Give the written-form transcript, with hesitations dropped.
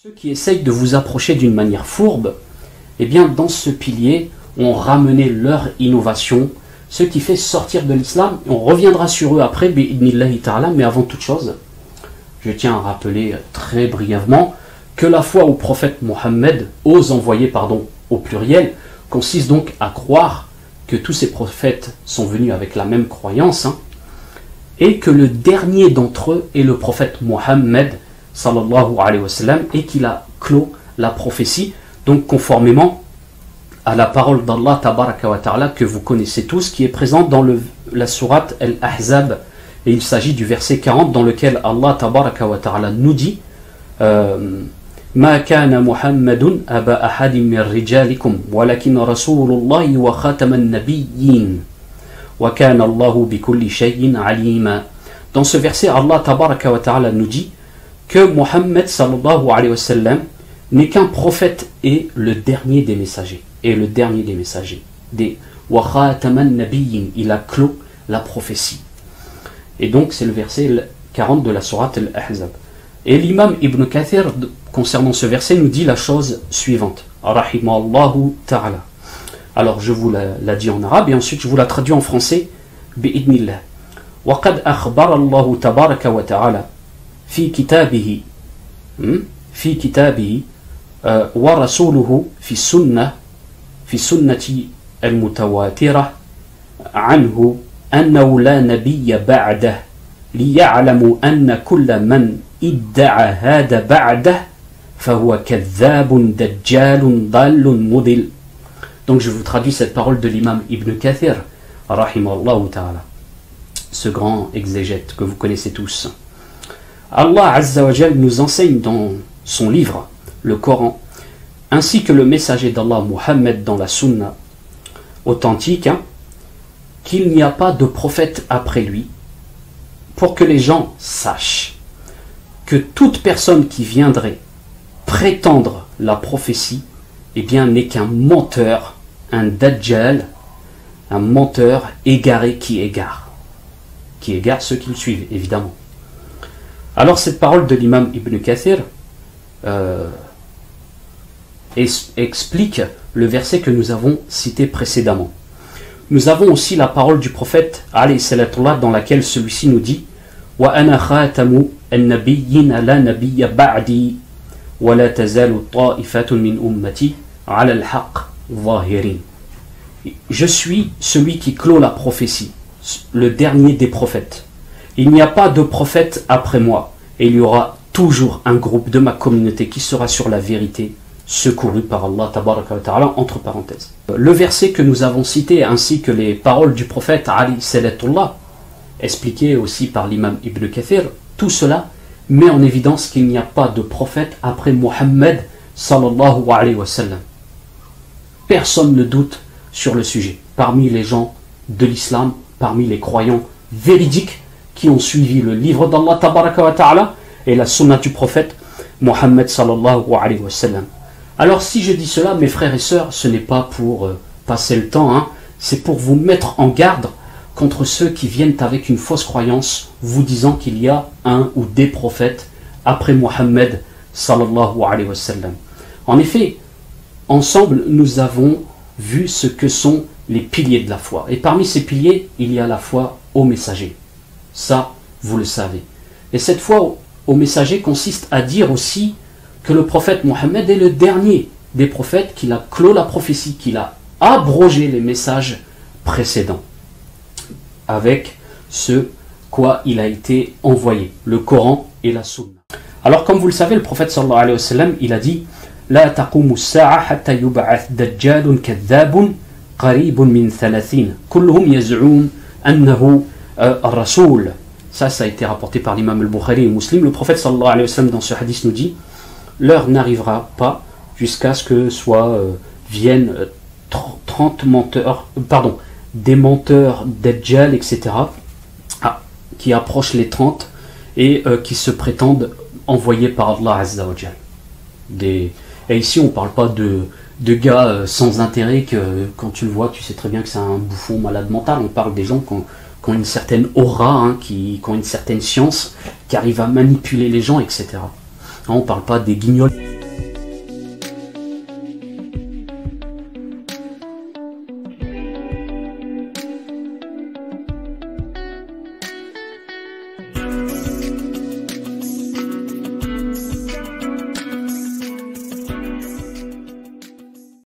Ceux qui essayent de vous approcher d'une manière fourbe, eh bien dans ce pilier, ont ramené leur innovation, ce qui fait sortir de l'islam. On reviendra sur eux après, bi'idnillahi ta'ala, mais avant toute chose, je tiens à rappeler très brièvement que la foi au prophète Mohammed, aux envoyés au pluriel, consiste donc à croire que tous ces prophètes sont venus avec la même croyance, et que le dernier d'entre eux est le prophète Mohammed sallallahu alayhi wa sallam, et qu'il a clos la prophétie, donc conformément à la parole d'Allah tabaraka wa ta'ala que vous connaissez tous, qui est présente dans la sourate Al-Ahzab, et il s'agit du verset 40 dans lequel Allah tabaraka wa ta'ala nous dit Ma kana Muhammadun aba ahadin min rijalikum walakin rasulullahi wa khataman nabiyyin wa kana Allahu bikulli shay'in alima. Dans ce verset, Allah tabaraka wa ta'ala nous dit que Muhammad sallallahu alayhi wa sallam n'est qu'un prophète et le dernier des messagers. Et le dernier des messagers. Wa khataman nabiyyin, il a clos la prophétie. Et donc c'est le verset 40 de la sourate Al-Ahzab. Et l'imam Ibn Kathir, concernant ce verset, nous dit la chose suivante. Rahimallahu ta'ala. Alors je vous la dis en arabe et ensuite je vous la traduis en français. Bi'idnillah. Wa qad akhbar Allahu tabaraka wa ta'ala fi kitabihi wa rasuluhu fi sunnati al-mutawatirah anhu أنه لا نبي بعده ليعلموا أن كل من ادعى هذا بعده فهو كذاب دجال ضال مضل. Donc je vous traduis cette parole de l'imam Ibn Kathir rahimahullah ta'ala, ce grand exégète que vous connaissez tous. Allah Azza wa Jal nous enseigne dans son livre, le Coran, ainsi que le messager d'Allah Muhammad dans la Sunna authentique, qu'il n'y a pas de prophète après lui, pour que les gens sachent que toute personne qui viendrait prétendre la prophétie, eh bien n'est qu'un menteur, un dajjal, un menteur égaré qui égare ceux qui le suivent, évidemment. Alors cette parole de l'imam Ibn Kathir explique le verset que nous avons cité précédemment. Nous avons aussi la parole du prophète alayhi salatullah dans laquelle celui-ci nous dit Wa ana khatamu an-nabiyyin la nabiyya ba'di wa la tazalu ta'ifatun min ummati 'ala al-haqq zahirin. Je suis celui qui clôt la prophétie, le dernier des prophètes. Il n'y a pas de prophète après moi et il y aura toujours un groupe de ma communauté qui sera sur la vérité, secouru par Allah tabaraka wa ta'ala, entre parenthèses. Le verset que nous avons cité ainsi que les paroles du prophète Ali salatullah, expliquées aussi par l'imam Ibn Kathir, tout cela met en évidence qu'il n'y a pas de prophète après Muhammad sallallahu alayhi wa sallam. Personne ne doute sur le sujet. Parmi les gens de l'islam, parmi les croyants véridiques qui ont suivi le livre d'Allah tabaraka wa ta'ala et la sunna du prophète Muhammad sallallahu alayhi wa sallam. Alors si je dis cela, mes frères et sœurs, ce n'est pas pour passer le temps, c'est pour vous mettre en garde contre ceux qui viennent avec une fausse croyance, vous disant qu'il y a un ou des prophètes après Muhammad sallallahu alayhi wa sallam. En effet, ensemble, nous avons vu ce que sont les piliers de la foi. Et parmi ces piliers, il y a la foi au messager. Ça, vous le savez. Et cette foi au messager consiste à dire aussi que le prophète Mohammed est le dernier des prophètes, qu'il a clos la prophétie, qu'il a abrogé les messages précédents avec ce quoi il a été envoyé, le Coran et la Sunna. Alors comme vous le savez, le prophète sallallahu alayhi wa sallam, il a dit La taqumu as-sa'a hatta yub'ath dajjalun kadhabun qaribun min 30 kulluhum yaz'um annahu ar-rasul. Ça a été rapporté par l'imam al-Bukhari et Muslim. Le prophète sallallahu alayhi wa sallam dans ce hadith nous dit l'heure n'arrivera pas jusqu'à ce que viennent 30 menteurs, des menteurs Dajjal, etc., qui approchent les 30 et qui se prétendent envoyés par Allah Azza wa Jal. Et ici, on ne parle pas de gars sans intérêt que quand tu le vois, tu sais très bien que c'est un bouffon malade mental. On parle des gens qui ont une certaine aura, qui ont une certaine science, qui arrivent à manipuler les gens, etc. On ne parle pas des guignols.